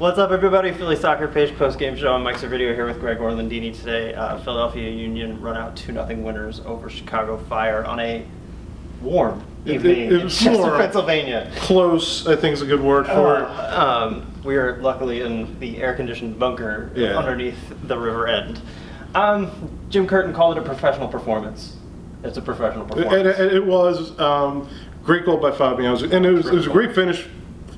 What's up, everybody? Philly Soccer Page post-game show. I'm Mike Servedio here with Greg Orlandini today. Philadelphia Union run out 2-0 winners over Chicago Fire on a warm evening in Chester, Pennsylvania. Close, I think is a good word for it. We are luckily in the air-conditioned bunker underneath the river end. Jim Curtin called it a professional performance. It's a professional performance. And it was great goal by Fabian, and it was a great finish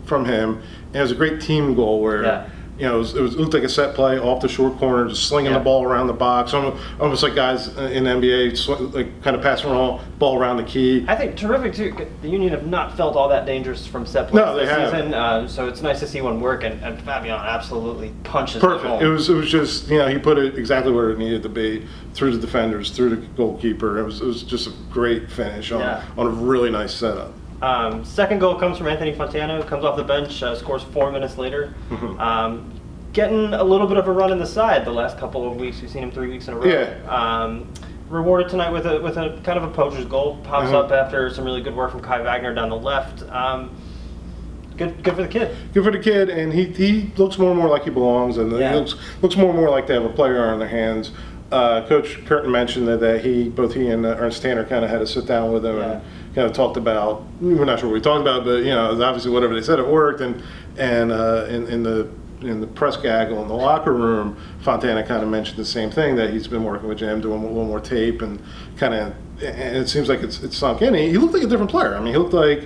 from him. And it was a great team goal where it looked like a set play off the short corner, just slinging the ball around the box, almost like guys in the NBA, like kind of passing the ball around the key. I think terrific too. The Union have not felt all that dangerous from set plays this season, so it's nice to see one work. And Fabian absolutely punches perfect. It home. It was just he put it exactly where it needed to be, through the defenders, through the goalkeeper. It was just a great finish on a really nice setup. Second goal comes from Anthony Fontana, who comes off the bench, scores 4 minutes later. Getting a little bit of a run in the side the last couple of weeks. We've seen him 3 weeks in a row. Yeah. Rewarded tonight with a kind of a poacher's goal. Pops up after some really good work from Kai Wagner down the left. Good for the kid. Good for the kid, and he looks more and more like he belongs, and he looks more and more like they have a player on their hands. Coach Curtin mentioned that both he and Ernst Tanner kind of had to sit down with him and kind of talked about. We're not sure what we talked about, but obviously whatever they said, it worked. And in the press gaggle in the locker room, Fontana kind of mentioned the same thing, that he's been working with Jim, doing a little more tape, and and it seems like it's sunk in. He looked like a different player. I mean, he looked like.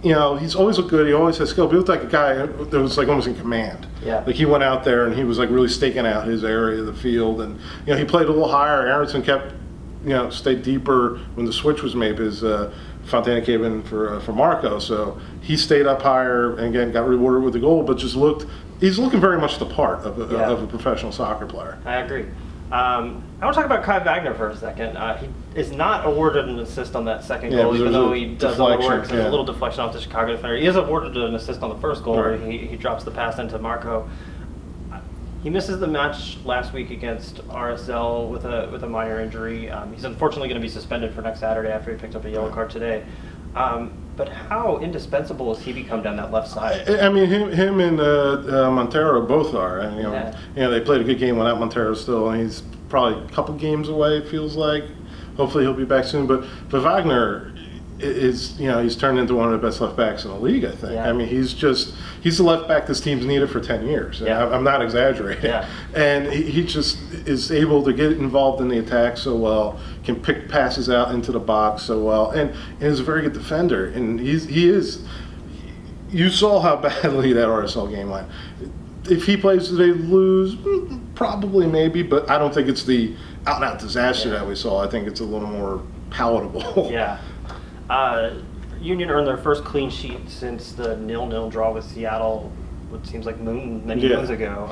He's always looked good. He always has skill. But he looked like a guy that was like almost in command. Yeah. Like he went out there and he was like really staking out his area of the field, and he played a little higher. Aronson kept stayed deeper when the switch was made, because Fontana came in for Marco, so he stayed up higher and again got rewarded with the goal. But he's looking very much the part of a professional soccer player. I agree. I want to talk about Kai Wagner for a second. He is not awarded an assist on that second goal, even though he does all the work. There's a little deflection off the Chicago defender. He is awarded an assist on the first goal, where he drops the pass into Marco. He misses the match last week against RSL with a minor injury. He's unfortunately going to be suspended for next Saturday after he picked up a yellow card today. But how indispensable has he become down that left side? I mean, him and Montero both are. And, they played a good game without Montero still, and he's probably a couple games away, it feels like. Hopefully he'll be back soon. But Wagner is, he's turned into one of the best left backs in the league, I think. Yeah. I mean, he's the left back this team's needed for 10 years. Yeah. I'm not exaggerating. Yeah. And he just is able to get involved in the attack so well, can pick passes out into the box so well, and is a very good defender. And he is. You saw how badly that RSL game went. If he plays, do they lose? Probably, maybe, but I don't think it's the out-and-out disaster that we saw. I think it's a little more palatable. Yeah. Union earned their first clean sheet since the 0-0 draw with Seattle, what seems like many moons ago.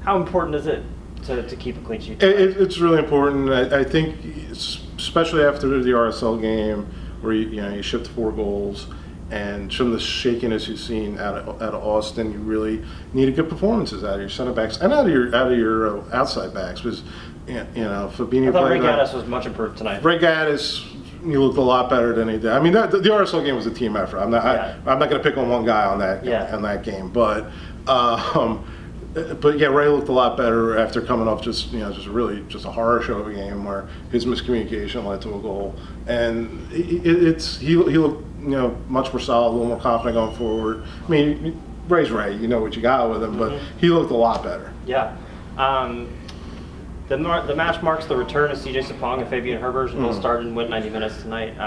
How important is it to keep a clean sheet? It's really important. I think, especially after the RSL game, where you shipped 4 goals, and some of the shakiness you've seen out of Austin, you really needed good performances out of your center backs and out of your outside backs. Because Fabinho. I thought Ray Gaddis was much improved tonight. Ray Gaddis, he looked a lot better than he did. I mean, the RSL game was a team effort. I'm not going to pick on one guy on that game, but Ray looked a lot better after coming off just a horror show of a game where his miscommunication led to a goal, and he looked much more solid, a little more confident going forward. I mean, Ray's Ray, you know what you got with him, but he looked a lot better. Yeah. The match marks the return of CJ Sapong and Fabian Herbers. Both started and went 90 minutes tonight.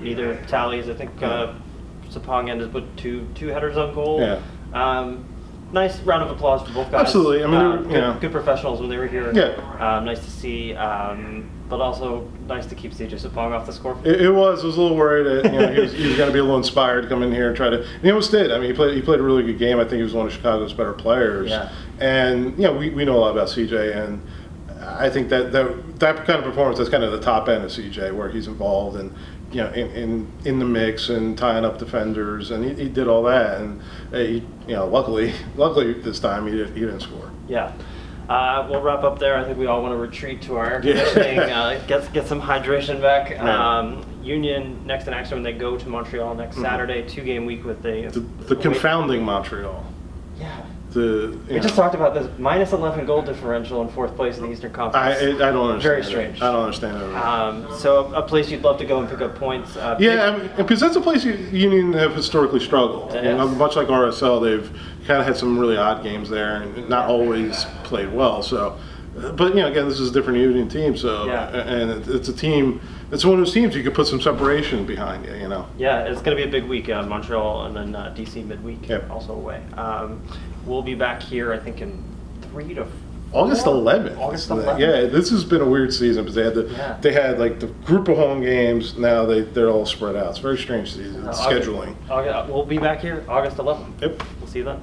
Neither tallies. I think Sapong ended with two headers on goal. Yeah. Nice round of applause for both guys. Absolutely. I mean, good professionals when they were here. Yeah. Nice to see, but also nice to keep CJ Sapong off the score. It was. I was a little worried that he was going to be a little inspired to come in here and try to. And he almost did. I mean, he played a really good game. I think he was one of Chicago's better players. Yeah. And we know a lot about CJ, and I think that kind of performance is kind of the top end of CJ, where he's involved and in the mix and tying up defenders, and he did all that, and luckily this time he didn't score. Yeah. We'll wrap up there. I think we all want to retreat to our air conditioning, get some hydration back. Union next in action when they go to Montreal next Saturday, 2-game week with the confounding Montreal. Yeah. We just talked about this minus 11 goal differential in fourth place in the Eastern Conference. I don't understand. Very strange. I don't understand it at all. So a place you'd love to go and pick up points. Because that's a place Union have historically struggled. Much like RSL, they've kind of had some really odd games there and not always played well. So, but again, this is a different Union team. So, and it's a team. It's one of those teams you could put some separation behind you. Yeah, it's going to be a big week. Montreal and then DC midweek, also away. We'll be back here, I think, in 3 to 4. August 11th. August 11th. Yeah, this has been a weird season because they had like the group of home games. Now they're all spread out. It's a very strange season. Scheduling. We'll be back here August 11th. Yep. We'll see you then.